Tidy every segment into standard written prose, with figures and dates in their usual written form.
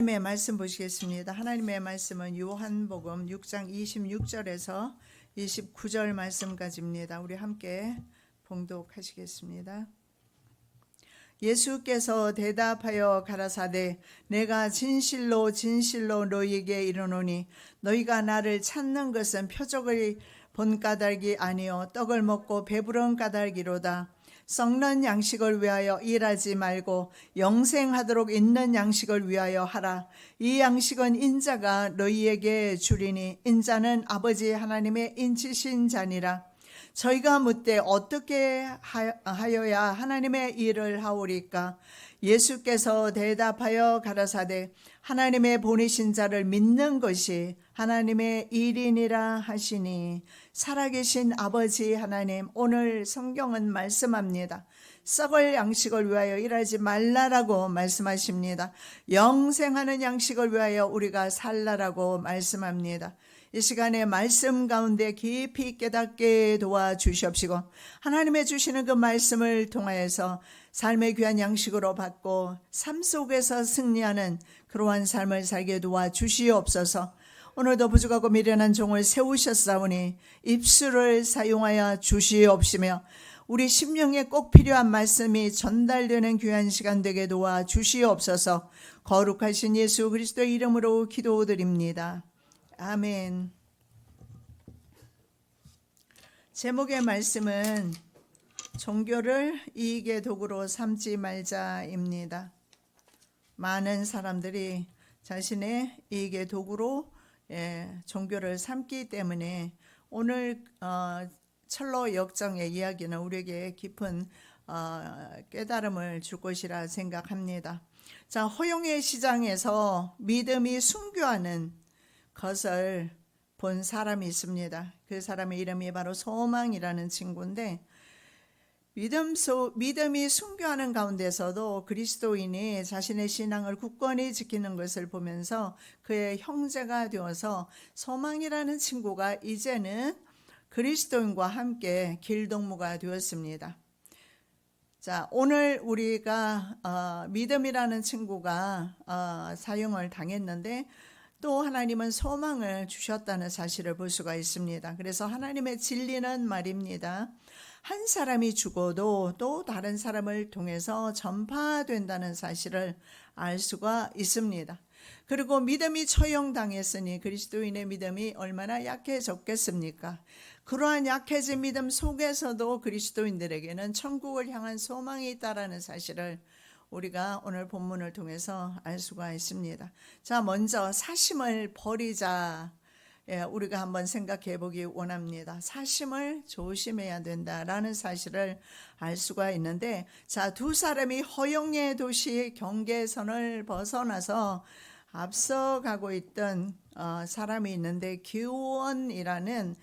하나님의 말씀 보시겠습니다. 하나님의 말씀은 요한복음 6장 26절에서 29절 말씀까지입니다. 우리 함께 봉독하시겠습니다. 예수께서 대답하여 가라사대 내가 진실로 진실로 너희에게 이르노니 너희가 나를 찾는 것은 표적을 본 까닭이 아니요 떡을 먹고 배부른 까닭이로다. 썩는 양식을 위하여 일하지 말고 영생하도록 있는 양식을 위하여 하라. 이 양식은 인자가 너희에게 주리니 인자는 아버지 하나님의 인치신 자니라. 저희가 묻되 어떻게 하여야 하나님의 일을 하오리까? 예수께서 대답하여 가라사대 하나님의 보내신 자를 믿는 것이 하나님의 일이니라 하시니. 살아계신 아버지 하나님, 오늘 성경은 말씀합니다. 썩을 양식을 위하여 일하지 말라라고 말씀하십니다. 영생하는 양식을 위하여 우리가 살라라고 말씀합니다. 이 시간에 말씀 가운데 깊이 깨닫게 도와주시옵시고 하나님의 주시는 그 말씀을 통하여서 삶의 귀한 양식으로 받고 삶 속에서 승리하는 그러한 삶을 살게 도와주시옵소서. 오늘도 부족하고 미련한 종을 세우셨사오니 입술을 사용하여 주시옵시며 우리 심령에 꼭 필요한 말씀이 전달되는 귀한 시간 되게 도와주시옵소서. 거룩하신 예수 그리스도의 이름으로 기도드립니다. 아멘. 제목의 말씀은 종교를 이익의 도구로 삼지 말자입니다. 많은 사람들이 자신의 이익의 도구로 종교를 삼기 때문에 오늘 철로 역정의 이야기는 우리에게 깊은 깨달음을 줄 것이라 생각합니다. 자, 허용의 시장에서 믿음이 순교하는 것을 본 사람이 있습니다. 그 사람의 이름이 바로 소망이라는 친구인데 믿음이 순교하는 가운데서도 그리스도인이 자신의 신앙을 굳건히 지키는 것을 보면서 그의 형제가 되어서 소망이라는 친구가 이제는 그리스도인과 함께 길동무가 되었습니다. 자, 오늘 우리가 믿음이라는 친구가 사형을 당했는데 또 하나님은 소망을 주셨다는 사실을 볼 수가 있습니다. 그래서 하나님의 진리는 말입니다. 한 사람이 죽어도 또 다른 사람을 통해서 전파된다는 사실을 알 수가 있습니다. 그리고 믿음이 처형당했으니 그리스도인의 믿음이 얼마나 약해졌겠습니까? 그러한 약해진 믿음 속에서도 그리스도인들에게는 천국을 향한 소망이 있다는 사실을 우리가 오늘 본문을 통해서 알 수가 있습니다. 자, 먼저 사심을 버리자. 우리가 한번 생각해 보기 원합니다. 사심을 조심해야 된다라는 사실을 알 수가 있는데, 자, 두 사람이 허용의 도시 경계선을 벗어나서 앞서가고 있던 사람이 있는데 기원이라는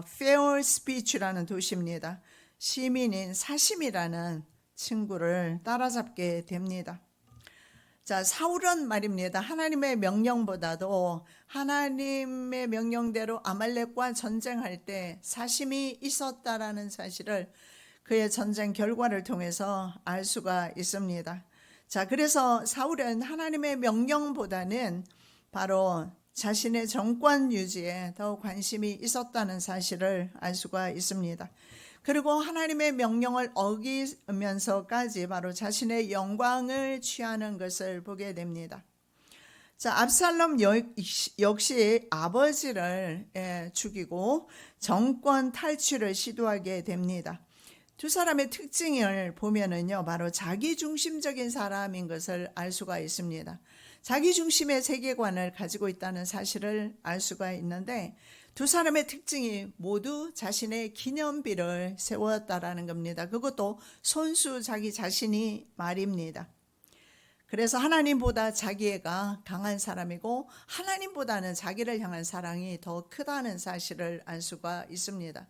fair speech라는 도시입니다. 시민인 사심이라는 친구를 따라잡게 됩니다. 자, 사울은 말입니다. 하나님의 명령보다도 하나님의 명령대로 아말렉과 전쟁할 때 사심이 있었다라는 사실을 그의 전쟁 결과를 통해서 알 수가 있습니다. 자, 그래서 사울은 하나님의 명령보다는 바로 자신의 정권 유지에 더 관심이 있었다는 사실을 알 수가 있습니다. 그리고 하나님의 명령을 어기면서까지 바로 자신의 영광을 취하는 것을 보게 됩니다. 자, 압살롬 역시 아버지를 죽이고 정권 탈취를 시도하게 됩니다. 두 사람의 특징을 보면은요, 바로 자기중심적인 사람인 것을 알 수가 있습니다. 자기중심의 세계관을 가지고 있다는 사실을 알 수가 있는데 두 사람의 특징이 모두 자신의 기념비를 세웠다라는 겁니다. 그것도 손수 자기 자신이 말입니다. 그래서 하나님보다 자기애가 강한 사람이고 하나님보다는 자기를 향한 사랑이 더 크다는 사실을 알 수가 있습니다.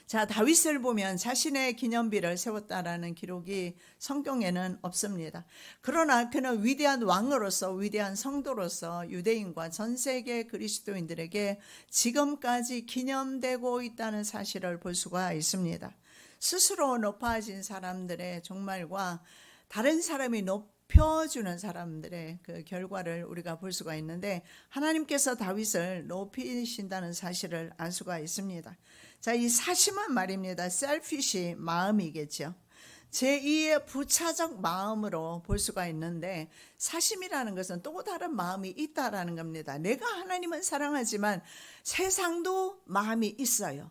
자, 다윗을 보면 자신의 기념비를 세웠다라는 기록이 성경에는 없습니다. 그러나 그는 위대한 왕으로서 위대한 성도로서 유대인과 전 세계 그리스도인들에게 지금까지 기념되고 있다는 사실을 볼 수가 있습니다. 스스로 높아진 사람들의 종말과 다른 사람이 높 높여주는 사람들의 그 결과를 우리가 볼 수가 있는데, 하나님께서 다윗을 높이신다는 사실을 알 수가 있습니다. 자, 이 사심은 말입니다. selfish 마음이겠죠. 제2의 부차적 마음으로 볼 수가 있는데, 사심이라는 것은 또 다른 마음이 있다라는 겁니다. 내가 하나님은 사랑하지만 세상도 마음이 있어요.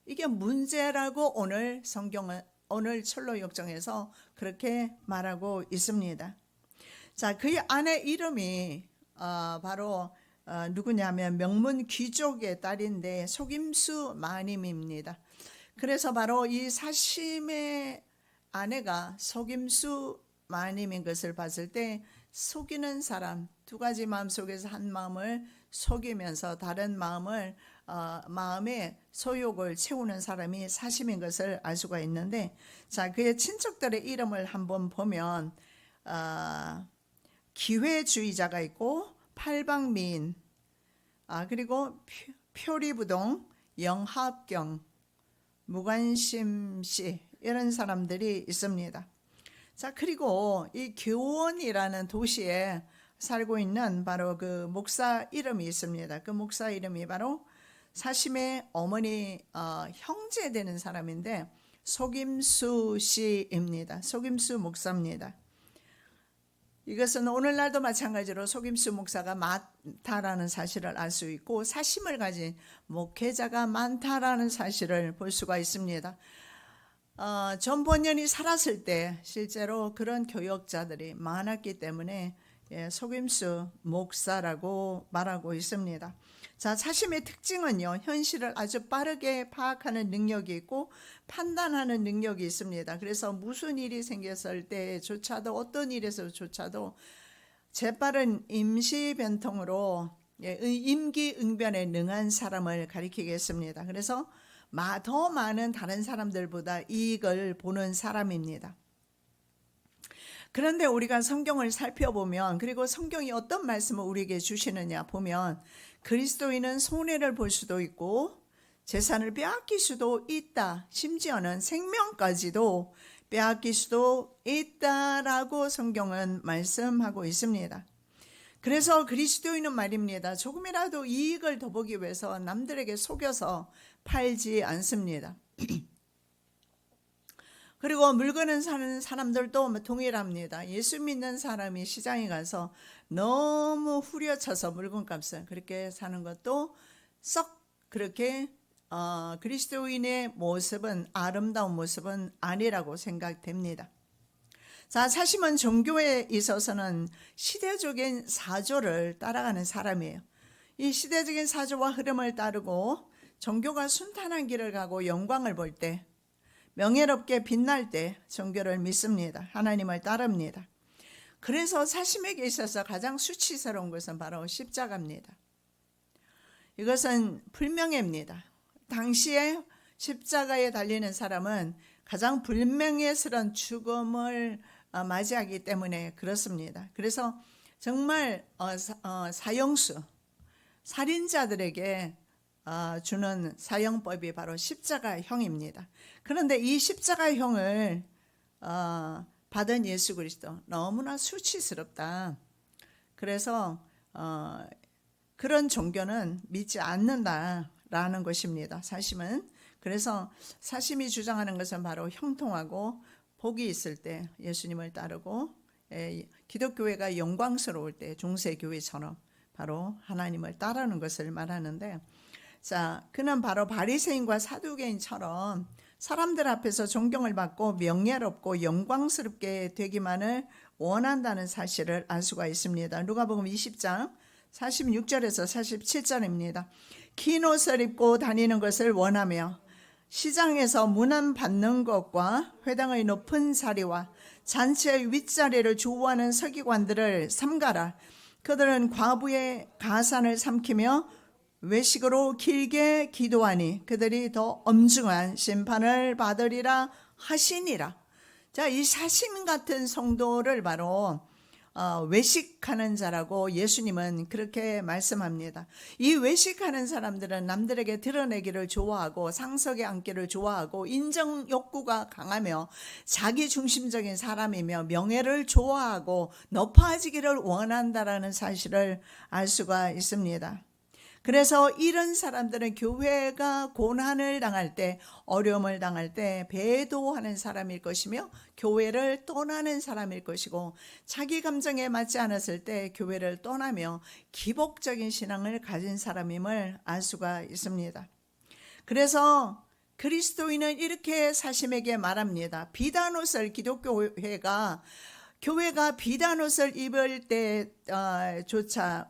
이게 문제라고 오늘 성경은, 오늘 철로 역정에서 그렇게 말하고 있습니다. 자, 그의 아내 이름이 바로 누구냐면 명문 귀족의 딸인데 속임수 마님입니다. 그래서 바로 이 사심의 아내가 속임수 마님인 것을 봤을 때, 속이는 사람, 두 가지 마음 속에서 한 마음을 속이면서 다른 마음의 소욕을 채우는 사람이 사심인 것을 알 수가 있는데, 자, 그의 친척들의 이름을 한번 보면 기회주의자가 있고 팔방미인, 그리고 표리부동, 영합경, 무관심씨, 이런 사람들이 있습니다. 자, 그리고 이 교원이라는 도시에 살고 있는 바로 그 목사 이름이 있습니다. 그 목사 이름이 바로 사심의 어머니 형제 되는 사람인데 속임수 씨입니다. 속임수 목사입니다. 이것은 오늘날도 마찬가지로 속임수 목사가 많다라는 사실을 알 수 있고, 사심을 가진 목회자가 많다라는 사실을 볼 수가 있습니다. 전 본년이 살았을 때 실제로 그런 교역자들이 많았기 때문에 속임수 목사라고 말하고 있습니다. 자, 사심의 특징은요, 현실을 아주 빠르게 파악하는 능력이 있고 판단하는 능력이 있습니다. 그래서 무슨 일이 생겼을 때조차도, 어떤 일에서조차도 재빠른 임시 변통으로 임기응변에 능한 사람을 가리키겠습니다. 그래서 더 많은 다른 사람들보다 이익을 보는 사람입니다. 그런데 우리가 성경을 살펴보면, 그리고 성경이 어떤 말씀을 우리에게 주시느냐 보면, 그리스도인은 손해를 볼 수도 있고 재산을 빼앗길 수도 있다, 심지어는 생명까지도 빼앗길 수도 있다라고 성경은 말씀하고 있습니다. 그래서 그리스도인은 말입니다, 조금이라도 이익을 더 보기 위해서 남들에게 속여서 팔지 않습니다. 그리고 물건을 사는 사람들도 동일합니다. 예수 믿는 사람이 시장에 가서 너무 후려쳐서 물건값을 그렇게 사는 것도 썩 그렇게 그리스도인의 모습은, 아름다운 모습은 아니라고 생각됩니다. 자, 사심은 종교에 있어서는 시대적인 사조를 따라가는 사람이에요. 이 시대적인 사조와 흐름을 따르고 종교가 순탄한 길을 가고 영광을 볼 때, 명예롭게 빛날 때 종교를 믿습니다. 하나님을 따릅니다. 그래서 사심에게 있어서 가장 수치스러운 것은 바로 십자가입니다. 이것은 불명예입니다. 당시에 십자가에 달리는 사람은 가장 불명예스러운 죽음을 맞이하기 때문에 그렇습니다. 그래서 정말 사형수, 살인자들에게 주는 사형법이 바로 십자가형입니다. 그런데 이 십자가형을 받은 예수 그리스도, 너무나 수치스럽다. 그래서 그런 종교는 믿지 않는다라는 것입니다. 사심은. 그래서 사심이 주장하는 것은 바로 형통하고 복이 있을 때 예수님을 따르고, 기독교회가 영광스러울 때 중세교회처럼 바로 하나님을 따르는 것을 말하는데, 자, 그는 바로 바리새인과 사두개인처럼 사람들 앞에서 존경을 받고 명예롭고 영광스럽게 되기만을 원한다는 사실을 알 수가 있습니다. 누가복음 20장 46절에서 47절입니다. 긴 옷을 입고 다니는 것을 원하며 시장에서 문안 받는 것과 회당의 높은 자리와 잔치의 윗자리를 좋아하는 서기관들을 삼가라. 그들은 과부의 가산을 삼키며 외식으로 길게 기도하니 그들이 더 엄중한 심판을 받으리라 하시니라. 자, 이 사심 같은 성도를 바로 외식하는 자라고 예수님은 그렇게 말씀합니다. 이 외식하는 사람들은 남들에게 드러내기를 좋아하고 상석에 앉기를 좋아하고 인정 욕구가 강하며 자기 중심적인 사람이며 명예를 좋아하고 높아지기를 원한다라는 사실을 알 수가 있습니다. 그래서 이런 사람들은 교회가 고난을 당할 때, 어려움을 당할 때 배도하는 사람일 것이며 교회를 떠나는 사람일 것이고, 자기 감정에 맞지 않았을 때 교회를 떠나며 기복적인 신앙을 가진 사람임을 알 수가 있습니다. 그래서 그리스도인은 이렇게 사심에게 말합니다. 비단옷을 기독교회가 교회가 비단옷을 입을 때조차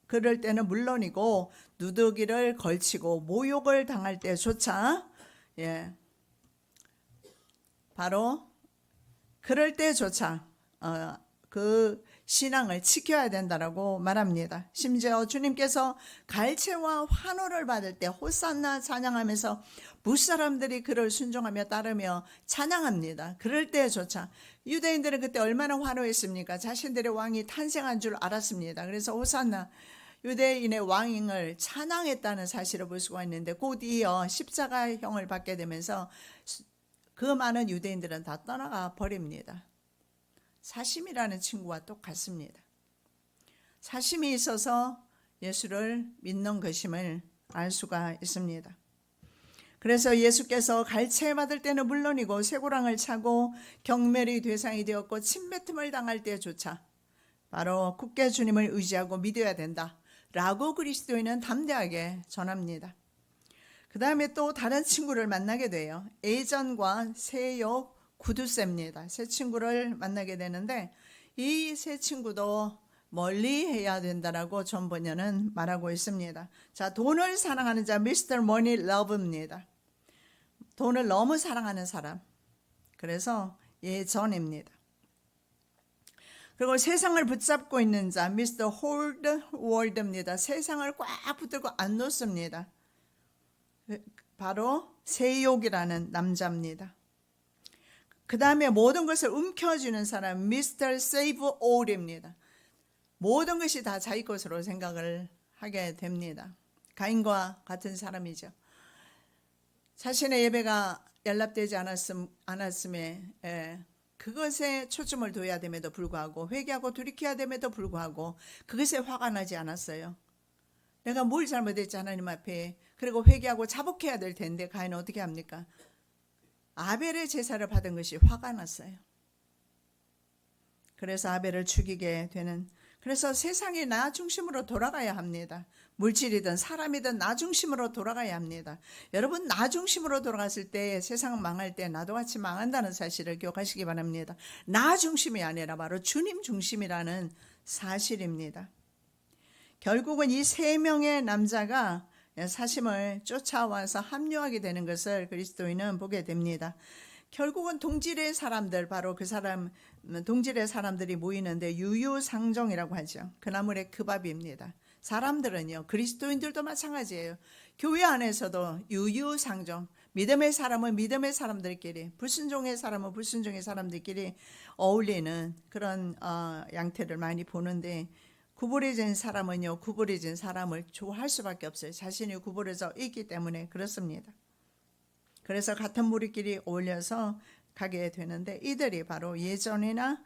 그럴 때는 물론이고 누더기를 걸치고 모욕을 당할 때조차 바로 그럴 때조차 그 신앙을 지켜야 된다라고 말합니다. 심지어 주님께서 갈채와 환호를 받을 때 호산나 찬양하면서 무사람들이 그를 순종하며 따르며 찬양합니다. 그럴 때조차 유대인들은 그때 얼마나 환호했습니까? 자신들의 왕이 탄생한 줄 알았습니다. 그래서 호산나 유대인의 왕을 찬양했다는 사실을 볼 수가 있는데, 곧 이어 십자가형을 받게 되면서 그 많은 유대인들은 다 떠나가 버립니다. 사심이라는 친구와 똑같습니다. 사심이 있어서 예수를 믿는 것임을 알 수가 있습니다. 그래서 예수께서 갈채 받을 때는 물론이고 쇠고랑을 차고 경멸의 대상이 되었고 침뱉음을 당할 때조차 바로 굳게 주님을 의지하고 믿어야 된다 라고 그리스도인은 담대하게 전합니다. 그 다음에 또 다른 친구를 만나게 돼요. 에전과 세욕 구두쇠입니다. 세 친구를 만나게 되는데 이 세 친구도 멀리 해야 된다라고 존 번연은 말하고 있습니다. 자, 돈을 사랑하는 자 미스터 머니 러브입니다. 돈을 너무 사랑하는 사람. 그래서 예전입니다. 그리고 세상을 붙잡고 있는 자 미스터 홀드 월드입니다. 세상을 꽉 붙들고 안 놓습니다. 바로 세욕이라는 남자입니다. 그 다음에 모든 것을 움켜쥐는 사람 미스터 세이브 올입니다. 모든 것이 다 자기 것으로 생각을 하게 됩니다. 가인과 같은 사람이죠. 자신의 예배가 연락되지 않았음에 그것에 초점을 둬야 됨에도 불구하고 회개하고 돌이켜야 됨에도 불구하고 그것에 화가 나지 않았어요. 내가 뭘 잘못했지 하나님 앞에. 그리고 회개하고 자복해야 될 텐데 가인은 어떻게 합니까? 아벨의 제사를 받은 것이 화가 났어요. 그래서 아벨을 죽이게 되는, 그래서 세상이 나 중심으로 돌아가야 합니다. 물질이든 사람이든 나 중심으로 돌아가야 합니다. 여러분, 나 중심으로 돌아갔을 때 세상 망할 때 나도 같이 망한다는 사실을 기억하시기 바랍니다. 나 중심이 아니라 바로 주님 중심이라는 사실입니다. 결국은 이 세 명의 남자가 사심을 쫓아와서 합류하게 되는 것을 그리스도인은 보게 됩니다. 결국은 동질의 사람들, 바로 그 사람, 동질의 사람들이 모이는데 유유상종이라고 하죠. 그나물의 그 밥입니다. 사람들은요, 그리스도인들도 마찬가지예요. 교회 안에서도 유유상종, 믿음의 사람은 믿음의 사람들끼리, 불순종의 사람은 불순종의 사람들끼리 어울리는 그런 양태를 많이 보는데, 구부러진 사람은요, 구부러진 사람을 좋아할 수밖에 없어요. 자신이 구부러져 있기 때문에 그렇습니다. 그래서 같은 무리끼리 어울려서 가게 되는데, 이들이 바로 예전이나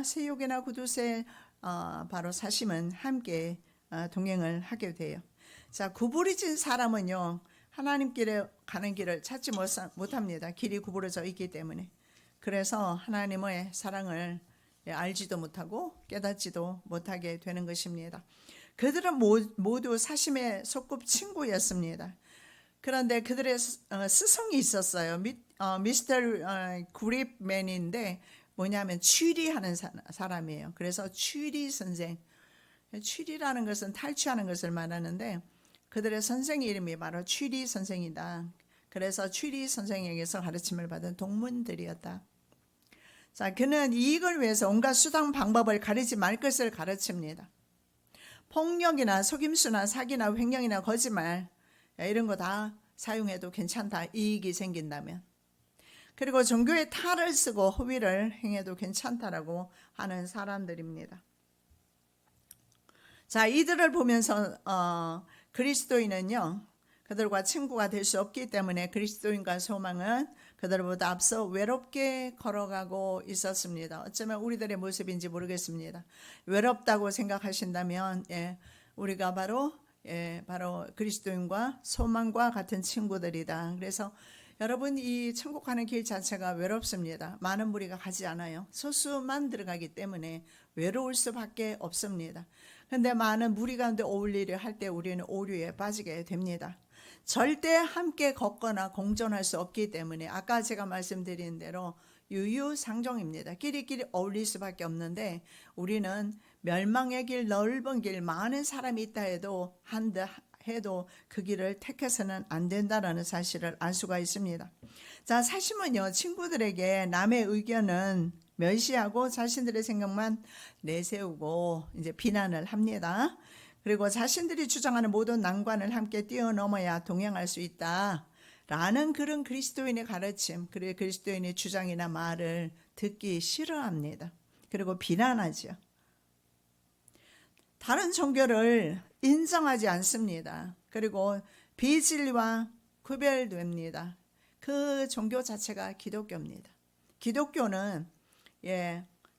세욕이나 구두쇠 바로 사심은 함께 동행을 하게 돼요. 자, 구부러진 사람은요, 하나님께 가는 길을 찾지 못합니다. 길이 구부러져 있기 때문에. 그래서 하나님의 사랑을 알지도 못하고 깨닫지도 못하게 되는 것입니다. 그들은 모두 사심의 소꿉친구였습니다. 그런데 그들의 스승이 있었어요. 미스터 그립맨인데 뭐냐면 취리하는 사람이에요. 그래서 취리 선생, 취리라는 것은 탈취하는 것을 말하는데 그들의 선생 이름이 바로 취리 선생이다. 그래서 취리 선생에게서 가르침을 받은 동문들이었다. 자, 그는 이익을 위해서 온갖 수단 방법을 가리지 말 것을 가르칩니다. 폭력이나 속임수나 사기나 횡령이나 거짓말 이런 거 다 사용해도 괜찮다. 이익이 생긴다면. 그리고 종교의 탈을 쓰고 허위를 행해도 괜찮다라고 하는 사람들입니다. 자, 이들을 보면서 그리스도인은요, 그들과 친구가 될 수 없기 때문에 그리스도인과 소망은 그들보다 앞서 외롭게 걸어가고 있었습니다. 어쩌면 우리들의 모습인지 모르겠습니다. 외롭다고 생각하신다면 우리가 바로 그리스도인과 소망과 같은 친구들이다. 그래서 여러분, 이 천국 가는 길 자체가 외롭습니다. 많은 무리가 가지 않아요. 소수만 들어가기 때문에 외로울 수밖에 없습니다. 그런데 많은 무리 가운데 어울리려 할 때 우리는 오류에 빠지게 됩니다. 절대 함께 걷거나 공존할 수 없기 때문에 아까 제가 말씀드린 대로 유유상종입니다. 끼리끼리 어울릴 수밖에 없는데 우리는 멸망의 길, 넓은 길, 많은 사람이 있다 해도 그 길을 택해서는 안 된다라는 사실을 알 수가 있습니다. 자, 사실은요, 친구들에게 남의 의견은 멸시하고 자신들의 생각만 내세우고 이제 비난을 합니다. 그리고 자신들이 주장하는 모든 난관을 함께 뛰어넘어야 동행할 수 있다 라는 그런 그리스도인의 가르침, 그리고 그리스도인의 주장이나 말을 듣기 싫어합니다. 그리고 비난하죠. 다른 종교를 인정하지 않습니다. 그리고 비진리와 구별됩니다. 그 종교 자체가 기독교입니다. 기독교는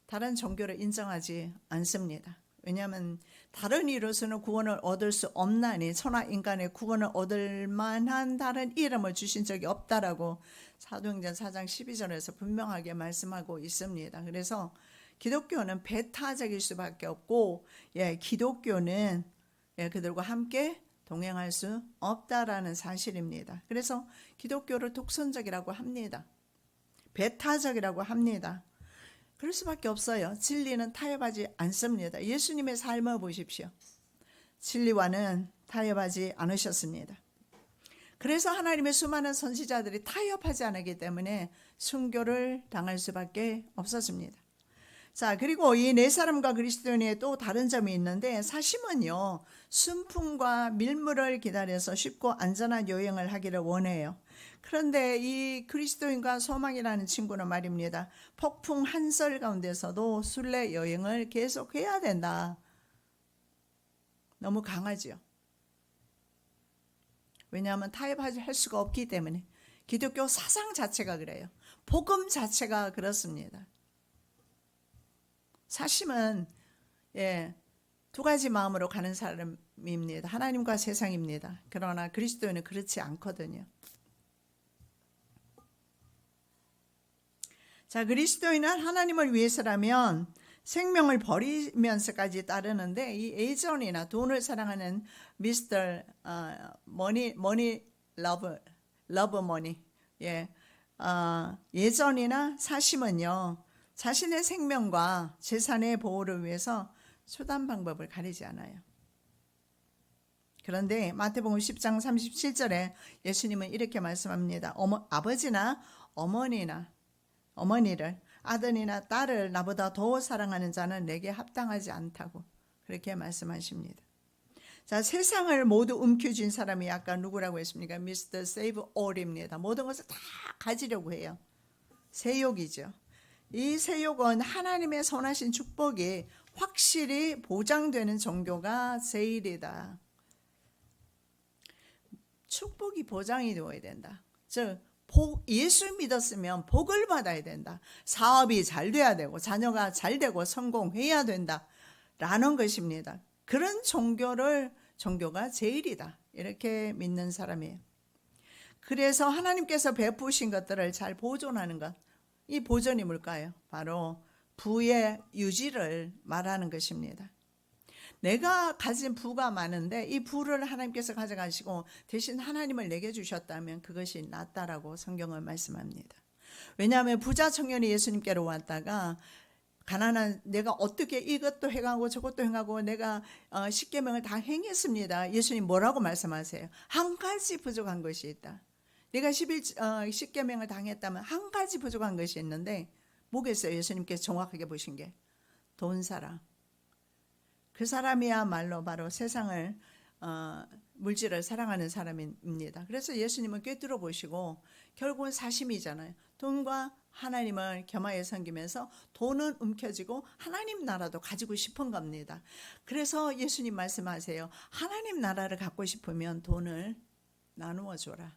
다른 종교를 인정하지 않습니다. 왜냐하면 다른 이로서는 구원을 얻을 수 없나니 천하 인간의 구원을 얻을 만한 다른 이름을 주신 적이 없다라고 사도행전 4장 12절에서 분명하게 말씀하고 있습니다. 그래서 기독교는 배타적일 수밖에 없고 기독교는 그들과 함께 동행할 수 없다라는 사실입니다. 그래서 기독교를 독선적이라고 합니다. 배타적이라고 합니다. 그럴 수밖에 없어요. 진리는 타협하지 않습니다. 예수님의 삶을 보십시오. 진리와는 타협하지 않으셨습니다. 그래서 하나님의 수많은 선지자들이 타협하지 않았기 때문에 순교를 당할 수밖에 없었습니다. 자, 그리고 이 네 사람과 그리스도인의 또 다른 점이 있는데, 사심은요, 순풍과 밀물을 기다려서 쉽고 안전한 여행을 하기를 원해요. 그런데 이 그리스도인과 소망이라는 친구는 말입니다. 폭풍 한설 가운데서도 순례 여행을 계속해야 된다. 너무 강하죠. 왜냐하면 타협할 수가 없기 때문에. 기독교 사상 자체가 그래요. 복음 자체가 그렇습니다. 사심은 두 가지 마음으로 가는 사람입니다. 하나님과 세상입니다. 그러나 그리스도인은 그렇지 않거든요. 자, 그리스도인은 하나님을 위해서라면 생명을 버리면서까지 따르는데, 이 애전이나 돈을 사랑하는 미스터 머니 러브 머니 예전이나 사심은요, 자신의 생명과 재산의 보호를 위해서 수단 방법을 가리지 않아요. 그런데 마태복음 10장 37절에 예수님은 이렇게 말씀합니다. 아버지나 어머니를, 아들이나 딸을 나보다 더 사랑하는 자는 내게 합당하지 않다고 그렇게 말씀하십니다. 자, 세상을 모두 움켜쥔 사람이 아까 누구라고 했습니까? 미스터 세이브 올입니다. 모든 것을 다 가지려고 해요. 세욕이죠. 이 세욕은 하나님의 선하신 축복이 확실히 보장되는 종교가 제일이다. 축복이 보장이 되어야 된다. 즉 예수 믿었으면 복을 받아야 된다. 사업이 잘 돼야 되고 자녀가 잘 되고 성공해야 된다 라는 것입니다. 그런 종교가 제일이다 이렇게 믿는 사람이에요. 그래서 하나님께서 베푸신 것들을 잘 보존하는 것, 이 보존이 뭘까요? 바로 부의 유지를 말하는 것입니다. 내가 가진 부가 많은데 이 부를 하나님께서 가져가시고 대신 하나님을 내게 주셨다면 그것이 낫다라고 성경은 말씀합니다. 왜냐하면 부자 청년이 예수님께로 왔다가 가난한 내가 어떻게 이것도 행하고 저것도 행하고 내가 십계명을 다 행했습니다. 예수님 뭐라고 말씀하세요? 한 가지 부족한 것이 있다. 내가 십계명을 당했다면 한 가지 부족한 것이 있는데 뭐겠어요? 예수님께서 정확하게 보신 게 돈 사랑. 그 사람이야말로 바로 세상을 물질을 사랑하는 사람입니다. 그래서 예수님은 꿰뚫어 보시고 결국은 사심이잖아요. 돈과 하나님을 겸하여 섬기면서 돈은 움켜쥐고 하나님 나라도 가지고 싶은 겁니다. 그래서 예수님 말씀하세요. 하나님 나라를 갖고 싶으면 돈을 나누어 줘라.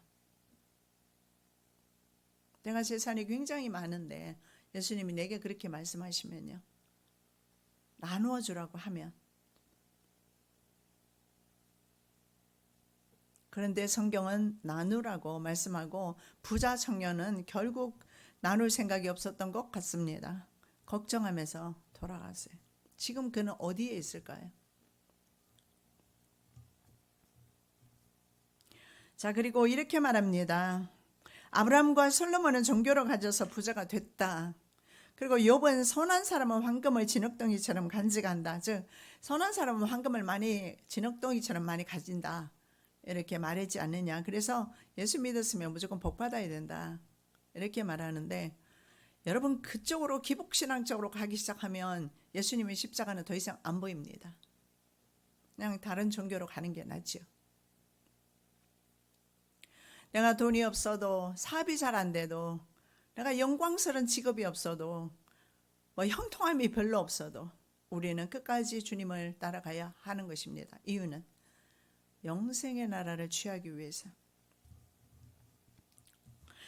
내가 재산이 굉장히 많은데 예수님이 내게 그렇게 말씀하시면요, 나누어 주라고 하면. 그런데 성경은 나누라고 말씀하고 부자 청년은 결국 나눌 생각이 없었던 것 같습니다. 걱정하면서 돌아갔어요. 지금 그는 어디에 있을까요? 자, 그리고 이렇게 말합니다. 아브라함과 솔로몬은 종교를 가져서 부자가 됐다. 그리고 욥은 선한 사람은 황금을 진흙덩이처럼 간직한다. 즉 선한 사람은 황금을 많이 진흙덩이처럼 많이 가진다. 이렇게 말하지 않느냐. 그래서 예수 믿었으면 무조건 복 받아야 된다. 이렇게 말하는데, 여러분 그쪽으로 기복신앙적으로 가기 시작하면 예수님의 십자가는 더 이상 안 보입니다. 그냥 다른 종교로 가는 게 낫죠. 내가 돈이 없어도, 사업이 잘 안 돼도, 내가 영광스러운 직업이 없어도, 뭐 형통함이 별로 없어도 우리는 끝까지 주님을 따라가야 하는 것입니다. 이유는 영생의 나라를 취하기 위해서.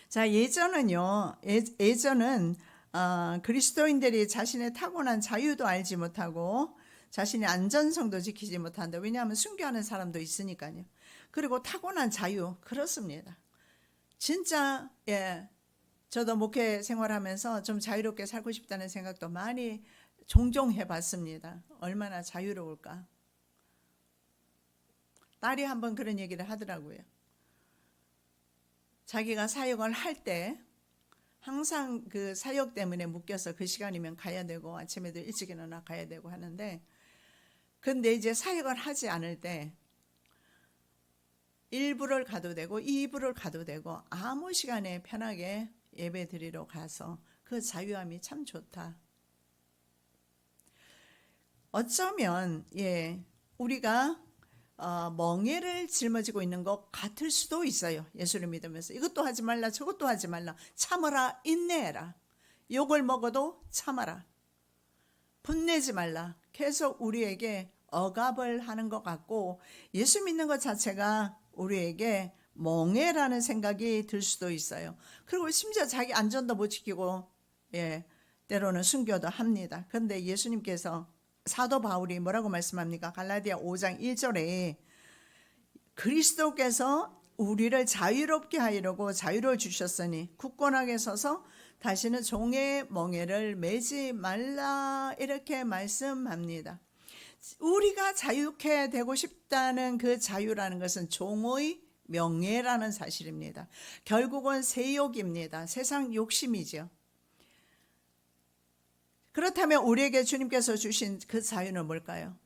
자, 예전은 그리스도인들이 자신의 타고난 자유도 알지 못하고 자신의 안전성도 지키지 못한다. 왜냐하면 순교하는 사람도 있으니까요. 그리고 타고난 자유, 그렇습니다. 진짜 저도 목회 생활하면서 좀 자유롭게 살고 싶다는 생각도 많이 종종 해봤습니다. 얼마나 자유로울까. 딸이 한번 그런 얘기를 하더라고요. 자기가 사역을 할 때 항상 그 사역 때문에 묶여서 그 시간이면 가야 되고 아침에도 일찍 일어나 가야 되고 하는데, 근데 이제 사역을 하지 않을 때 1부를 가도 되고 2부를 가도 되고 아무 시간에 편하게 예배 드리러 가서 그 자유함이 참 좋다. 어쩌면 우리가 멍에를 짊어지고 있는 것 같을 수도 있어요. 예수를 믿으면서 이것도 하지 말라 저것도 하지 말라, 참으라 인내해라, 욕을 먹어도 참아라, 분내지 말라, 계속 우리에게 억압을 하는 것 같고 예수 믿는 것 자체가 우리에게 멍해라는 생각이 들 수도 있어요. 그리고 심지어 자기 안전도 못 지키고 때로는 순교도 합니다. 그런데 예수님께서, 사도 바울이 뭐라고 말씀합니까? 갈라디아 5장 1절에 그리스도께서 우리를 자유롭게 하려고 자유를 주셨으니 굳건하게 서서 다시는 종의 멍에를 매지 말라, 이렇게 말씀합니다. 우리가 자유케 되고 싶다는 그 자유라는 것은 종의 명예라는 사실입니다. 결국은 세욕입니다. 세상 욕심이죠. 그렇다면 우리에게 주님께서 주신 그 자유는 뭘까요?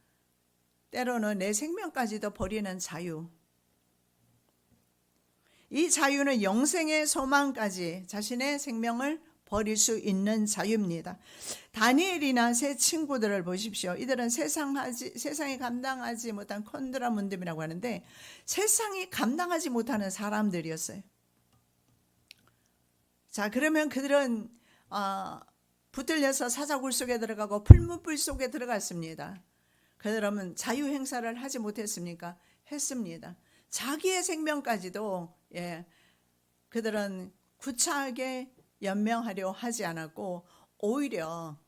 때로는 내 생명까지도 버리는 자유. 이 자유는 영생의 소망까지 자신의 생명을 버릴 수 있는 자유입니다. 다니엘이나 세 친구들을 보십시오. 이들은 세상이 감당하지 못한 콘드라 문드이라고 하는데 세상이 감당하지 못하는 사람들이었어요. 자, 그러면 그들은 붙들려서 사자굴 속에 들어가고 풀무불 속에 들어갔습니다. 그러면 자유 행사를 하지 못했습니까? 했습니다. 자기의 생명까지도 그들은 구차하게 연명하려 하지 않았고 오히려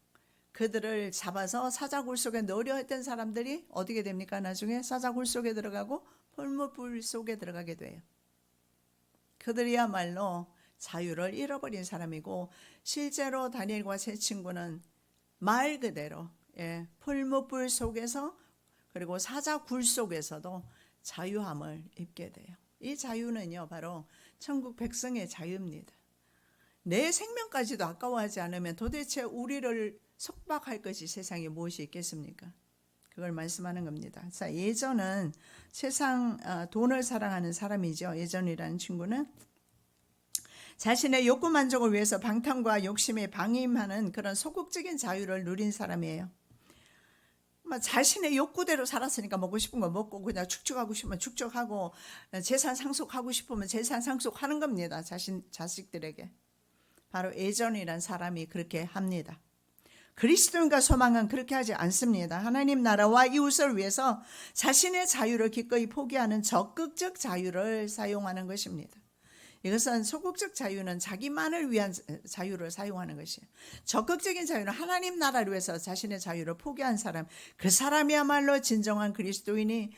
그들을 잡아서 사자굴 속에 넣으려 했던 사람들이 어떻게 됩니까? 나중에 사자굴 속에 들어가고 풀무불 속에 들어가게 돼요. 그들이야말로 자유를 잃어버린 사람이고, 실제로 다니엘과 세 친구는 말 그대로 풀무불 속에서 그리고 사자굴 속에서도 자유함을 입게 돼요. 이 자유는요 바로 천국 백성의 자유입니다. 내 생명까지도 아까워하지 않으면 도대체 우리를 속박할 것이 세상에 무엇이 있겠습니까? 그걸 말씀하는 겁니다. 자, 예전은 세상 돈을 사랑하는 사람이죠. 예전이라는 친구는 자신의 욕구 만족을 위해서 방탕과 욕심에 방임하는 그런 소극적인 자유를 누린 사람이에요. 자신의 욕구대로 살았으니까 먹고 싶은 거 먹고 그냥 축적하고 싶으면 축적하고 재산 상속하고 싶으면 재산 상속하는 겁니다. 자식들에게. 바로 애전이란 사람이 그렇게 합니다. 그리스도인과 소망은 그렇게 하지 않습니다. 하나님 나라와 이웃을 위해서 자신의 자유를 기꺼이 포기하는 적극적 자유를 사용하는 것입니다. 이것은 소극적 자유는 자기만을 위한 자유를 사용하는 것이에요. 적극적인 자유는 하나님 나라를 위해서 자신의 자유를 포기한 사람, 그 사람이야말로 진정한 그리스도인의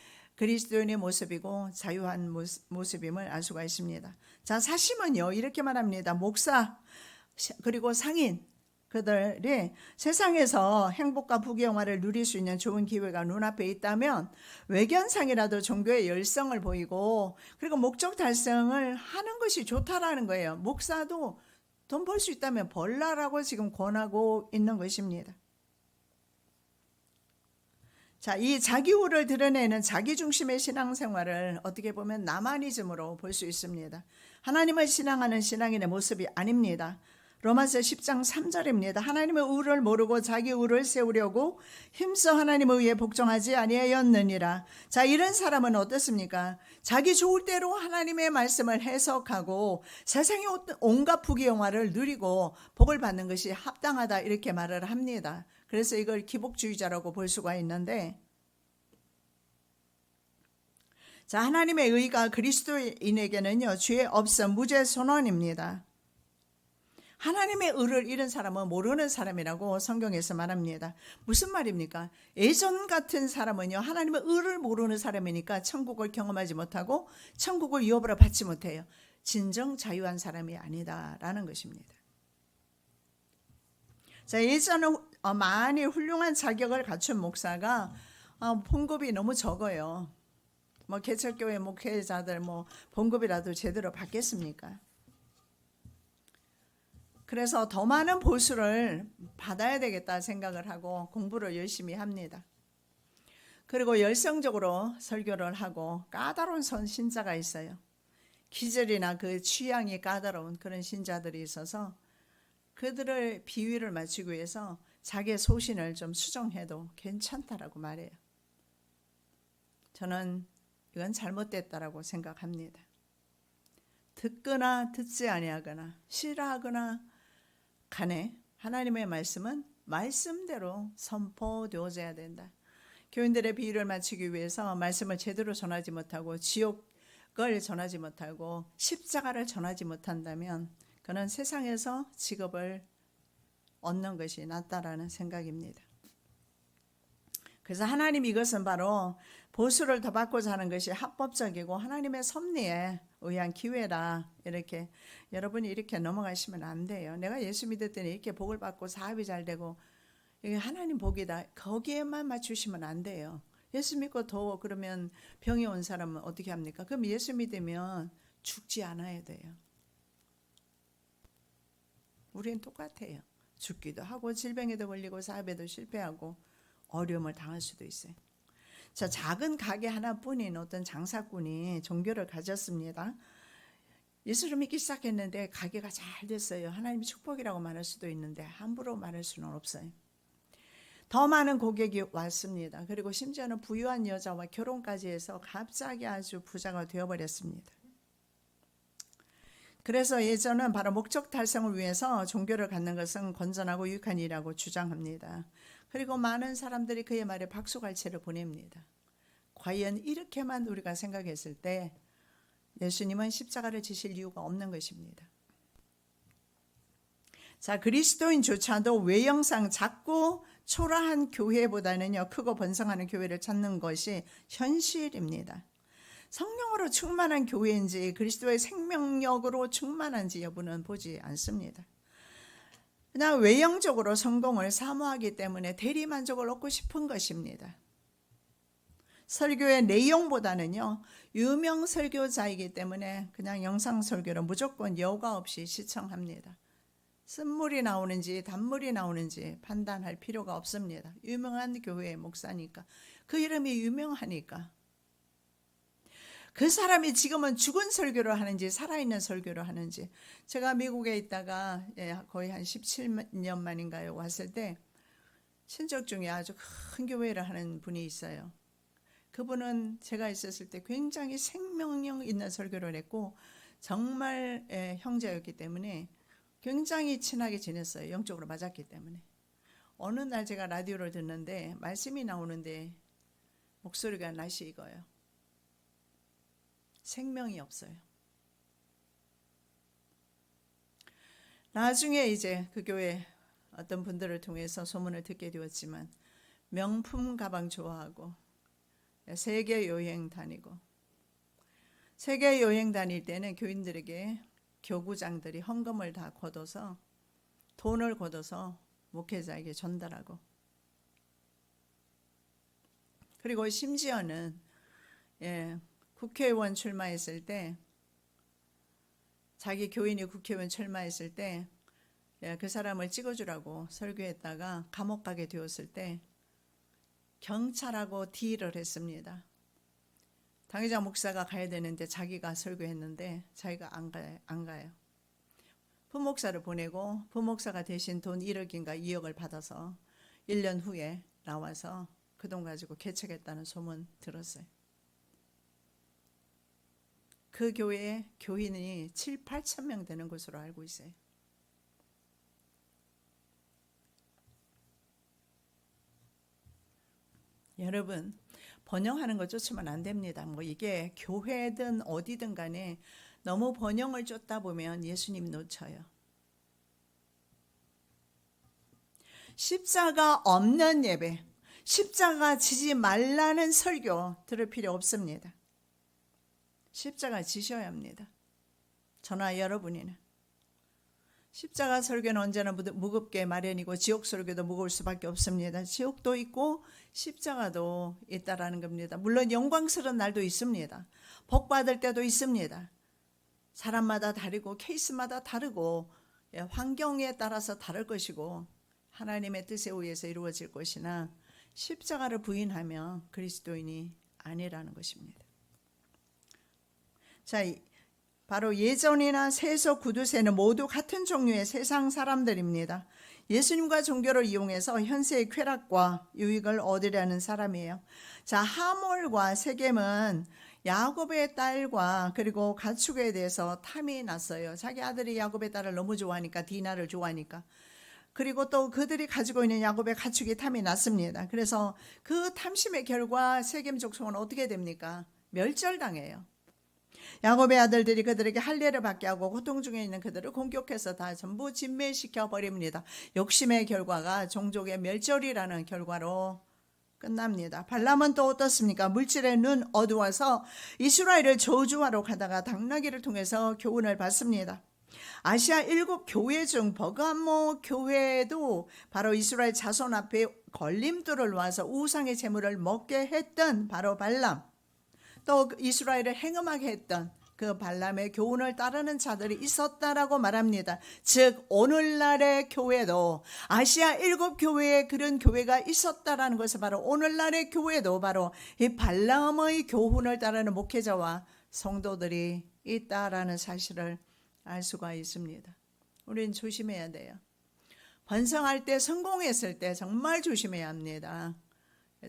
모습이고 자유한 모습임을 알 수가 있습니다. 자, 사심은요 이렇게 말합니다. 목사 그리고 상인 그들이 세상에서 행복과 부귀영화를 누릴 수 있는 좋은 기회가 눈앞에 있다면 외견상이라도 종교의 열성을 보이고 그리고 목적 달성을 하는 것이 좋다라는 거예요. 목사도 돈 벌 수 있다면 벌라라고 지금 권하고 있는 것입니다. 자, 이 자기우를 드러내는 자기중심의 신앙생활을 어떻게 보면 나마니즘으로 볼 수 있습니다. 하나님을 신앙하는 신앙인의 모습이 아닙니다. 로마서 10장 3절입니다. 하나님의 의를 모르고 자기 의를 세우려고 힘써 하나님의 의에 복종하지 아니하였느니라. 자, 이런 사람은 어떻습니까? 자기 좋을 대로 하나님의 말씀을 해석하고 세상의 온갖 부귀영화를 누리고 복을 받는 것이 합당하다 이렇게 말을 합니다. 그래서 이걸 기복주의자라고 볼 수가 있는데, 자, 하나님의 의가 그리스도인에게는요 죄 없음 무죄 선언입니다. 하나님의 의를 잃은 사람은 모르는 사람이라고 성경에서 말합니다. 무슨 말입니까? 예전 같은 사람은요 하나님의 의를 모르는 사람이니까 천국을 경험하지 못하고 천국을 유업으로 받지 못해요. 진정 자유한 사람이 아니다라는 것입니다. 자, 예전에 많이 훌륭한 자격을 갖춘 목사가 봉급이 너무 적어요. 개척교회 목회자들 봉급이라도 제대로 받겠습니까? 그래서 더 많은 보수를 받아야 되겠다 생각을 하고 공부를 열심히 합니다. 그리고 열성적으로 설교를 하고 까다로운 신자가 있어요. 기절이나 그 취향이 까다로운 그런 신자들이 있어서 그들을 비위를 맞추기 위해서 자기의 소신을 좀 수정해도 괜찮다라고 말해요. 저는 이건 잘못됐다라고 생각합니다. 듣거나 듣지 아니하거나 싫어하거나 간에 하나님의 말씀은 말씀대로 선포되어져야 된다. 교인들의 비유를 맞추기 위해서 말씀을 제대로 전하지 못하고 지옥을 전하지 못하고 십자가를 전하지 못한다면 그는 세상에서 직업을 얻는 것이 낫다라는 생각입니다. 그래서 하나님 이것은 바로 보수를 더 받고자 하는 것이 합법적이고 하나님의 섭리에 의한 기회라 이렇게 여러분이 이렇게 넘어가시면 안 돼요. 내가 예수 믿었더니 이렇게 복을 받고 사업이 잘 되고 이게 하나님 복이다. 거기에만 맞추시면 안 돼요. 예수 믿고 더 그러면 병이 온 사람은 어떻게 합니까? 그럼 예수 믿으면 죽지 않아야 돼요. 우리는 똑같아요. 죽기도 하고 질병에도 걸리고 사업에도 실패하고 어려움을 당할 수도 있어요. 자, 작은 가게 하나뿐인 어떤 장사꾼이 종교를 가졌습니다. 예수를 믿기 시작했는데 가게가 잘 됐어요. 하나님의 축복이라고 말할 수도 있는데 함부로 말할 수는 없어요. 더 많은 고객이 왔습니다. 그리고 심지어는 부유한 여자와 결혼까지 해서 갑자기 아주 부자가 되어버렸습니다. 그래서 예전은 바로 목적 달성을 위해서 종교를 갖는 것은 건전하고 유익한 일이라고 주장합니다. 그리고 많은 사람들이 그의 말에 박수갈채를 보냅니다. 과연 이렇게만 우리가 생각했을 때 예수님은 십자가를 지실 이유가 없는 것입니다. 자, 그리스도인조차도 외형상 작고 초라한 교회보다는요 크고 번성하는 교회를 찾는 것이 현실입니다. 성령으로 충만한 교회인지 그리스도의 생명력으로 충만한지 여부는 보지 않습니다. 그냥 외형적으로 성공을 사모하기 때문에 대리만족을 얻고 싶은 것입니다. 설교의 내용보다는요 유명 설교자이기 때문에 그냥 영상 설교를 무조건 여과 없이 시청합니다. 쓴물이 나오는지 단물이 나오는지 판단할 필요가 없습니다. 유명한 교회의 목사니까, 그 이름이 유명하니까. 그 사람이 지금은 죽은 설교를 하는지 살아있는 설교를 하는지. 제가 미국에 있다가 거의 한 17년 만인가요 왔을 때 친척 중에 아주 큰 교회를 하는 분이 있어요. 그분은 제가 있었을 때 굉장히 생명력 있는 설교를 했고 정말 형제였기 때문에 굉장히 친하게 지냈어요. 영적으로 맞았기 때문에. 어느 날 제가 라디오를 듣는데 말씀이 나오는데 목소리가 낯이 익어요. 생명이 없어요. 나중에 이제 그 교회 어떤 분들을 통해서 소문을 듣게 되었지만 명품 가방 좋아하고 세계 여행 다니고, 세계 여행 다닐 때는 교인들에게 교구장들이 헌금을 다 걷어서 돈을 걷어서 목회자에게 전달하고, 그리고 심지어는 국회의원 출마했을 때, 자기 교인이 국회의원 출마했을 때 그 사람을 찍어주라고 설교했다가 감옥 가게 되었을 때 경찰하고 딜을 했습니다. 당회장 목사가 가야 되는데 자기가 설교했는데 자기가 안 가요. 부목사를 보내고 부목사가 대신 돈 1억인가 2억을 받아서 1년 후에 나와서 그 돈 가지고 개척했다는 소문 들었어요. 그 교회에 교인이 7, 8천 명 되는 것으로 알고 있어요. 여러분, 번영하는 거 쫓으면 안 됩니다. 뭐 이게 교회든 어디든 간에 너무 번영을 쫓다 보면 예수님 놓쳐요. 십자가 없는 예배, 십자가 지지 말라는 설교 들을 필요 없습니다. 십자가 지셔야 합니다. 저나 여러분이는. 십자가 설교는 언제나 무겁게 마련이고 지옥 설교도 무거울 수밖에 없습니다. 지옥도 있고 십자가도 있다라는 겁니다. 물론 영광스러운 날도 있습니다. 복 받을 때도 있습니다. 사람마다 다르고 케이스마다 다르고 환경에 따라서 다를 것이고 하나님의 뜻에 의해서 이루어질 것이나 십자가를 부인하면 그리스도인이 아니라는 것입니다. 자, 바로 예전이나 세속 구두쇠는 모두 같은 종류의 세상 사람들입니다. 예수님과 종교를 이용해서 현세의 쾌락과 유익을 얻으려는 사람이에요. 자, 하몰과 세겜은 야곱의 딸과 그리고 가축에 대해서 탐이 났어요. 자기 아들이 야곱의 딸을 너무 좋아하니까, 디나를 좋아하니까. 그리고 또 그들이 가지고 있는 야곱의 가축이 탐이 났습니다. 그래서 그 탐심의 결과 세겜 족속은 어떻게 됩니까? 멸절당해요. 야곱의 아들들이 그들에게 할례를 받게 하고 고통 중에 있는 그들을 공격해서 다 전부 진멸시켜 버립니다. 욕심의 결과가 종족의 멸절이라는 결과로 끝납니다. 발람은 또 어떻습니까? 물질의 눈 어두워서 이스라엘을 저주하러 가다가 당나귀를 통해서 교훈을 받습니다. 아시아 7 교회 중 버가모 교회도 바로 이스라엘 자손 앞에 걸림돌을 놓아서 우상의 제물을 먹게 했던 바로 발람, 또 이스라엘을 행음하게 했던 그 발람의 교훈을 따르는 자들이 있었다라고 말합니다. 즉 오늘날의 교회도 아시아 7 교회에 그런 교회가 있었다라는 것은 바로 오늘날의 교회도 바로 이 발람의 교훈을 따르는 목회자와 성도들이 있다라는 사실을 알 수가 있습니다. 우리는 조심해야 돼요. 번성할 때, 성공했을 때 정말 조심해야 합니다.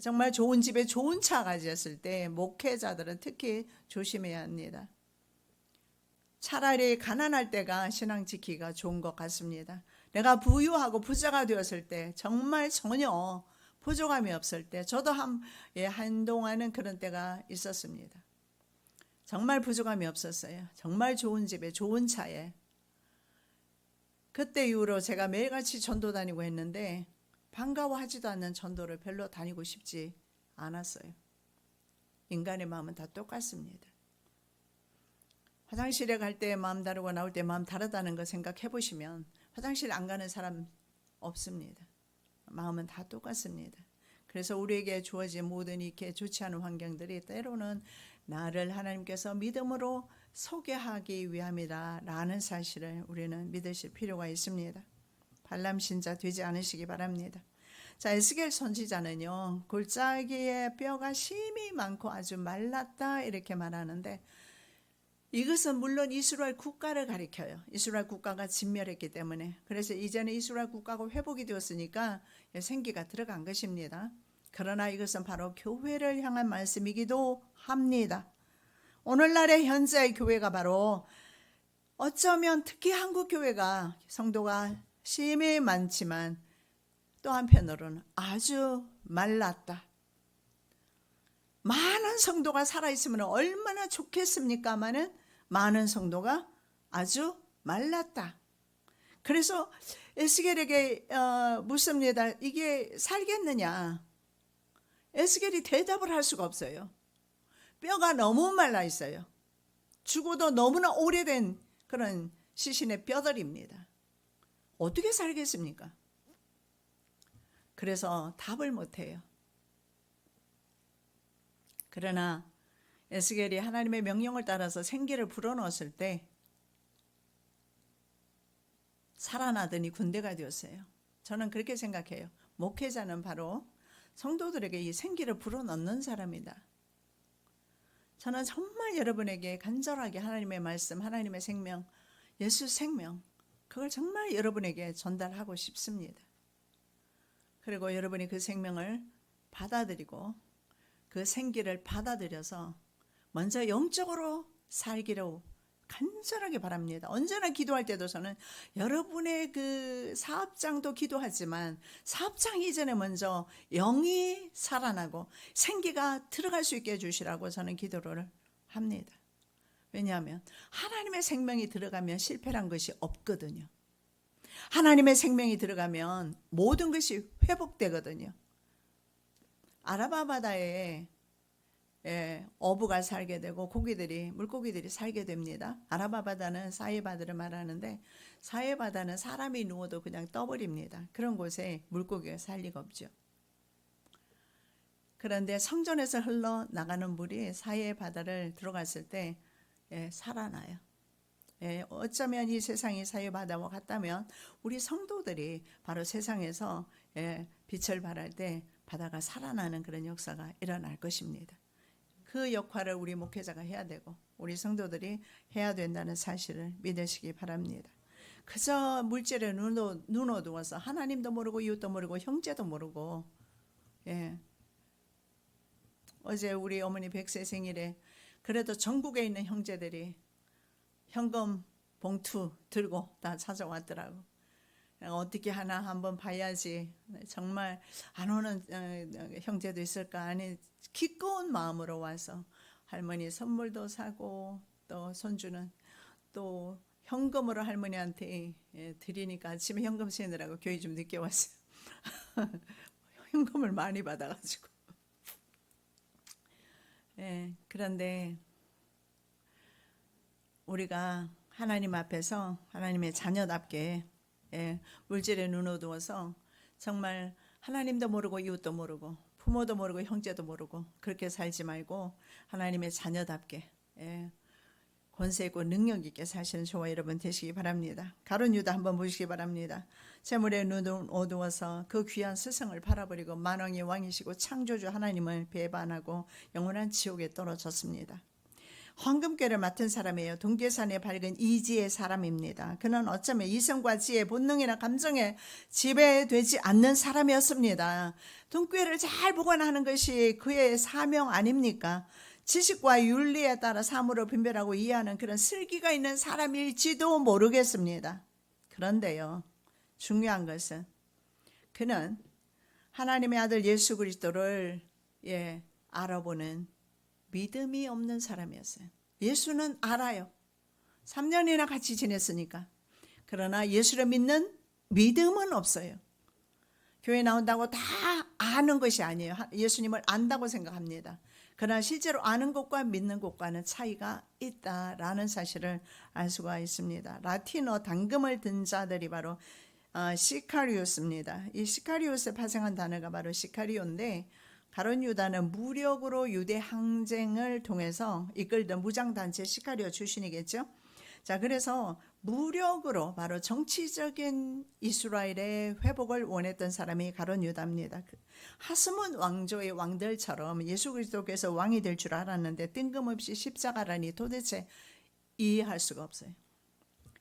정말 좋은 집에 좋은 차 가졌을 때 목회자들은 특히 조심해야 합니다. 차라리 가난할 때가 신앙 지키기가 좋은 것 같습니다. 내가 부유하고 부자가 되었을 때 정말 전혀 부족함이 없을 때, 저도 한동안은 그런 때가 있었습니다. 정말 부족함이 없었어요. 정말 좋은 집에 좋은 차에. 그때 이후로 제가 매일같이 전도 다니고 했는데 반가워하지도 않는 전도를 별로 다니고 싶지 않았어요. 인간의 마음은 다 똑같습니다. 화장실에 갈 때 마음 다르고 나올 때 마음 다르다는 거 생각해 보시면 화장실 안 가는 사람 없습니다. 마음은 다 똑같습니다. 그래서 우리에게 주어진 모든 이렇게 좋지 않은 환경들이 때로는 나를 하나님께서 믿음으로 소개하기 위함이다라는 사실을 우리는 믿으실 필요가 있습니다. 발람 신자 되지 않으시기 바랍니다. 자, 에스겔 선지자는요, 골짜기에 뼈가 심이 많고 아주 말랐다 이렇게 말하는데, 이것은 물론 이스라엘 국가를 가리켜요. 이스라엘 국가가 진멸했기 때문에. 그래서 이제는 이스라엘 국가가 회복이 되었으니까 생기가 들어간 것입니다. 그러나 이것은 바로 교회를 향한 말씀이기도 합니다. 오늘날의 현재의 교회가 바로 어쩌면 특히 한국 교회가 성도가 심히 많지만 또 한편으로는 아주 말랐다. 많은 성도가 살아있으면 얼마나 좋겠습니까마는 많은 성도가 아주 말랐다. 그래서 에스겔에게 묻습니다. 이게 살겠느냐? 에스겔이 대답을 할 수가 없어요. 뼈가 너무 말라 있어요. 죽어도 너무나 오래된 그런 시신의 뼈들입니다. 어떻게 살겠습니까? 그래서 답을 못해요. 그러나 에스겔이 하나님의 명령을 따라서 생기를 불어넣었을 때 살아나더니 군대가 되었어요. 저는 그렇게 생각해요. 목회자는 바로 성도들에게 이 생기를 불어넣는 사람이다. 저는 정말 여러분에게 간절하게 하나님의 말씀, 하나님의 생명, 예수 생명, 그걸 정말 여러분에게 전달하고 싶습니다. 그리고 여러분이 그 생명을 받아들이고 그 생기를 받아들여서 먼저 영적으로 살기로 간절하게 바랍니다. 언제나 기도할 때도 저는 여러분의 그 사업장도 기도하지만 사업장 이전에 먼저 영이 살아나고 생기가 들어갈 수 있게 해주시라고 저는 기도를 합니다. 왜냐하면 하나님의 생명이 들어가면 실패란 것이 없거든요. 하나님의 생명이 들어가면 모든 것이 회복되거든요. 아라바 바다에 어부가 살게 되고 물고기들이 살게 됩니다. 아라바 바다는 사해 바다를 말하는데 사해 바다는 사람이 누워도 그냥 떠버립니다. 그런 곳에 물고기가 살 리가 없죠. 그런데 성전에서 흘러나가는 물이 사해 바다를 들어갔을 때 살아나요. 어쩌면 이 세상이 사해 바다와 같다면 우리 성도들이 바로 세상에서 빛을 발할 때 바다가 살아나는 그런 역사가 일어날 것입니다. 그 역할을 우리 목회자가 해야 되고 우리 성도들이 해야 된다는 사실을 믿으시기 바랍니다. 그저 물질에 눈 어두워서 하나님도 모르고 이웃도 모르고 형제도 모르고 어제 우리 어머니 100세 생일에 그래도 전국에 있는 형제들이 현금 봉투 들고 다 찾아왔더라고. 어떻게 하나 한번 봐야지. 정말 안 오는 형제도 있을까. 아니 기꺼운 마음으로 와서 할머니 선물도 사고 또 손주는 또 현금으로 할머니한테 드리니까 아침에 현금 세느라고 교회 좀 늦게 왔어요. 현금을 많이 받아가지고. 그런데 우리가 하나님 앞에서 하나님의 자녀답게 물질에 눈 어두워서 정말 하나님도 모르고 이웃도 모르고 부모도 모르고 형제도 모르고 그렇게 살지 말고 하나님의 자녀답게 권세 있고 능력 있게 사시는 저와 여러분 되시기 바랍니다. 가룟 유다 한번 보시기 바랍니다. 재물에 눈 어두워서 그 귀한 스승을 팔아버리고 만왕의 왕이시고 창조주 하나님을 배반하고 영원한 지옥에 떨어졌습니다. 황금궤를 맡은 사람이에요. 동계산의 밝은 이지의 사람입니다. 그는 어쩌면 이성과 지혜, 본능이나 감정에 지배되지 않는 사람이었습니다. 동궤를 잘 보관하는 것이 그의 사명 아닙니까? 지식과 윤리에 따라 사물을 분별하고 이해하는 그런 슬기가 있는 사람일지도 모르겠습니다. 그런데요, 중요한 것은 그는 하나님의 아들 예수 그리스도를 알아보는 믿음이 없는 사람이었어요. 예수는 알아요. 3년이나 같이 지냈으니까. 그러나 예수를 믿는 믿음은 없어요. 교회 나온다고 다 아는 것이 아니에요. 예수님을 안다고 생각합니다. 그러나 실제로 아는 것과 믿는 것과는 차이가 있다라는 사실을 알 수가 있습니다. 라틴어 당금을 든 자들이 바로 시카리오스입니다. 이 시카리오스에 파생한 단어가 바로 시카리오인데 가룟 유다는 무력으로 유대 항쟁을 통해서 이끌던 무장단체 시카리오 출신이겠죠. 자, 그래서 무력으로 바로 정치적인 이스라엘의 회복을 원했던 사람이 가룟 유다입니다. 하스몬 왕조의 왕들처럼 예수 그리스도께서 왕이 될 줄 알았는데 뜬금없이 십자가라니 도대체 이해할 수가 없어요.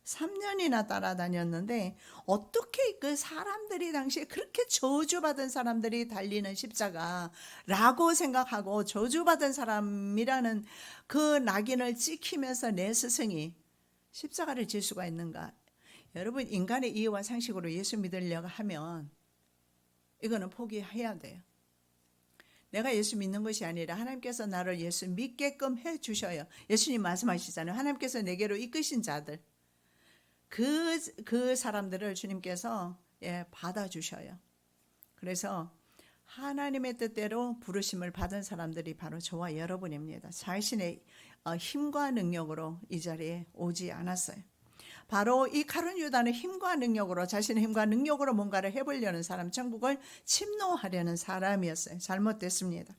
3년이나 따라다녔는데 어떻게 그 사람들이 당시에 그렇게 저주받은 사람들이 달리는 십자가라고 생각하고 저주받은 사람이라는 그 낙인을 찍히면서 내 스승이 십자가를 질 수가 있는가? 여러분, 인간의 이해와 상식으로 예수 믿으려고 하면 이거는 포기해야 돼요. 내가 예수 믿는 것이 아니라 하나님께서 나를 예수 믿게끔 해 주셔요. 예수님 말씀하시잖아요. 하나님께서 내게로 이끄신 자들, 그 사람들을 주님께서 받아주셔요. 그래서 하나님의 뜻대로 부르심을 받은 사람들이 바로 저와 여러분입니다. 자신의 힘과 능력으로 이 자리에 오지 않았어요. 바로 이 가룟 유다는 힘과 능력으로, 자신의 힘과 능력으로 뭔가를 해보려는 사람, 천국을 침노하려는 사람이었어요. 잘못됐습니다.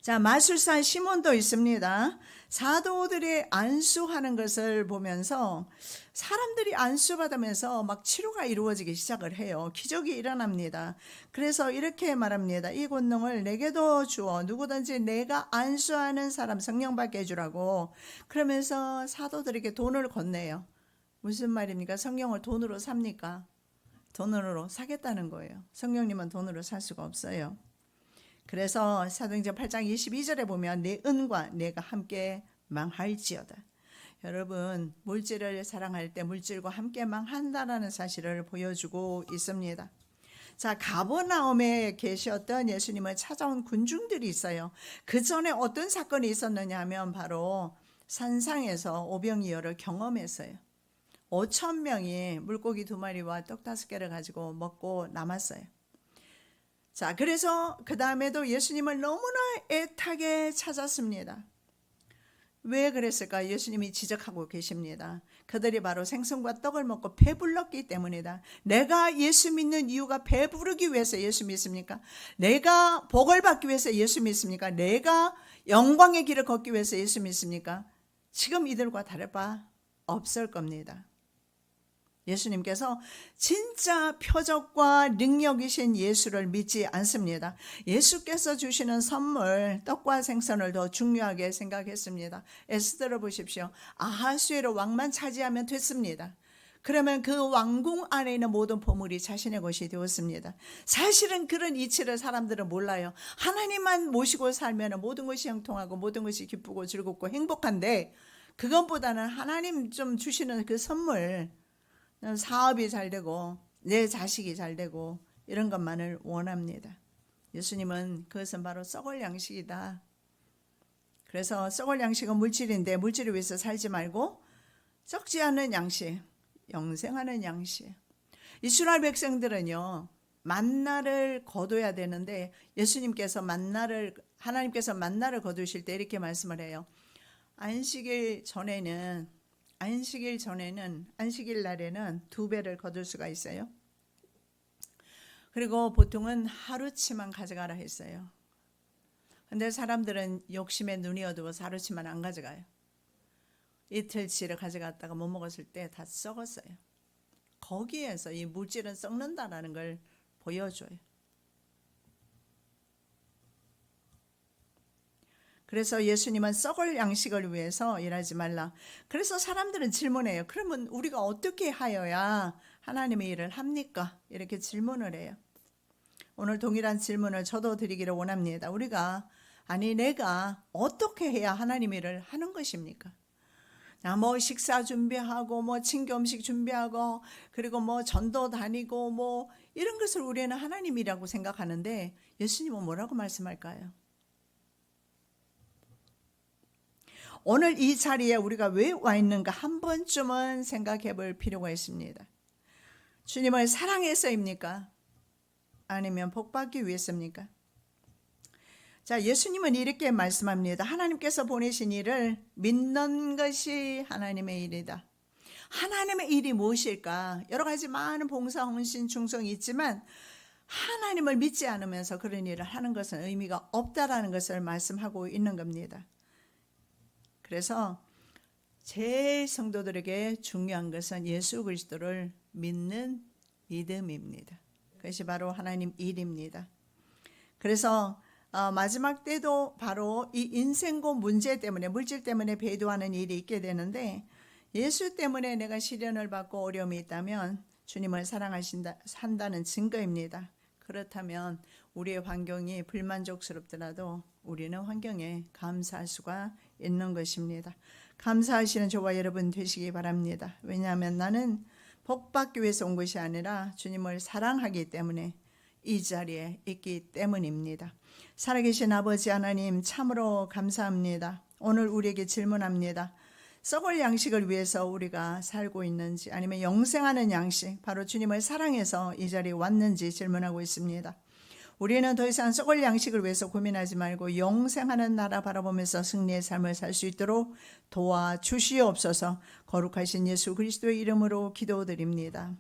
자, 마술사 시몬도 있습니다. 사도들이 안수하는 것을 보면서 사람들이 안수받으면서 막 치료가 이루어지기 시작을 해요. 기적이 일어납니다. 그래서 이렇게 말합니다. 이 권능을 내게도 주어 누구든지 내가 안수하는 사람 성령 받게 해주라고. 그러면서 사도들에게 돈을 건네요. 무슨 말입니까? 성령을 돈으로 삽니까? 돈으로 사겠다는 거예요. 성령님은 돈으로 살 수가 없어요. 그래서 사도행전 8장 22절에 보면 내 은과 내가 함께 망할지어다. 여러분, 물질을 사랑할 때 물질과 함께 망한다라는 사실을 보여주고 있습니다. 자, 가버나움에 계셨던 예수님을 찾아온 군중들이 있어요. 그 전에 어떤 사건이 있었느냐 하면 바로 산상에서 오병이어를 경험했어요. 5,000명이 물고기 2마리와 떡 5개를 가지고 먹고 남았어요. 자, 그래서 그 다음에도 예수님을 너무나 애타게 찾았습니다. 왜 그랬을까? 예수님이 지적하고 계십니다. 그들이 바로 생선과 떡을 먹고 배불렀기 때문이다. 내가 예수 믿는 이유가 배부르기 위해서 예수 믿습니까? 내가 복을 받기 위해서 예수 믿습니까? 내가 영광의 길을 걷기 위해서 예수 믿습니까? 지금 이들과 다를 바 없을 겁니다. 예수님께서 진짜 표적과 능력이신 예수를 믿지 않습니다. 예수께서 주시는 선물, 떡과 생선을 더 중요하게 생각했습니다. 에스더를 보십시오. 아하수에로 왕만 차지하면 됐습니다. 그러면 그 왕궁 안에 있는 모든 보물이 자신의 것이 되었습니다. 사실은 그런 이치를 사람들은 몰라요. 하나님만 모시고 살면 모든 것이 형통하고 모든 것이 기쁘고 즐겁고 행복한데, 그것보다는 하나님 좀 주시는 그 선물, 사업이 잘 되고 내 자식이 잘 되고 이런 것만을 원합니다. 예수님은 그것은 바로 썩을 양식이다. 그래서 썩을 양식은 물질인데 물질을 위해서 살지 말고 썩지 않는 양식, 영생하는 양식. 이스라엘 백성들은요, 만나를 거둬야 되는데 예수님께서 하나님께서 만나를 거두실 때 이렇게 말씀을 해요. 안식일 안식일 날에는 2배를 거둘 수가 있어요. 그리고 보통은 하루치만 가져가라 했어요. 근데 사람들은 욕심에 눈이 어두워서 하루치만 안 가져가요. 이틀치를 가져갔다가 못 먹었을 때 다 썩었어요. 거기에서 이 물질은 썩는다라는 걸 보여줘요. 그래서 예수님은 썩을 양식을 위해서 일하지 말라. 그래서 사람들은 질문해요. 그러면 우리가 어떻게 하여야 하나님의 일을 합니까? 이렇게 질문을 해요. 오늘 동일한 질문을 저도 드리기를 원합니다. 내가 어떻게 해야 하나님의 일을 하는 것입니까? 뭐 식사 준비하고 뭐 친교 음식 준비하고 그리고 뭐 전도 다니고 뭐 이런 것을 우리는 하나님이라고 생각하는데 예수님은 뭐라고 말씀할까요? 오늘 이 자리에 우리가 왜 와 있는가 한 번쯤은 생각해 볼 필요가 있습니다. 주님을 사랑해서입니까? 아니면 복받기 위해서입니까? 자, 예수님은 이렇게 말씀합니다. 하나님께서 보내신 일을 믿는 것이 하나님의 일이다. 하나님의 일이 무엇일까? 여러 가지 많은 봉사, 헌신, 충성이 있지만 하나님을 믿지 않으면서 그런 일을 하는 것은 의미가 없다라는 것을 말씀하고 있는 겁니다. 그래서 제일 성도들에게 중요한 것은 예수 그리스도를 믿는 믿음입니다. 그것이 바로 하나님 일입니다. 그래서 마지막 때도 바로 이 인생고 문제 때문에, 물질 때문에 배도하는 일이 있게 되는데, 예수 때문에 내가 시련을 받고 어려움이 있다면 주님을 산다는 증거입니다. 그렇다면 우리의 환경이 불만족스럽더라도 우리는 환경에 감사할 수가 있는 것입니다. 감사하시는 저와 여러분 되시기 바랍니다. 왜냐하면 나는 복받기 위해서 온 것이 아니라 주님을 사랑하기 때문에 이 자리에 있기 때문입니다. 살아계신 아버지 하나님, 참으로 감사합니다. 오늘 우리에게 질문합니다. 썩을 양식을 위해서 우리가 살고 있는지, 아니면 영생하는 양식, 바로 주님을 사랑해서 이 자리에 왔는지 질문하고 있습니다. 우리는 더 이상 썩을 양식을 위해서 고민하지 말고 영생하는 나라 바라보면서 승리의 삶을 살 수 있도록 도와주시옵소서. 거룩하신 예수 그리스도의 이름으로 기도드립니다.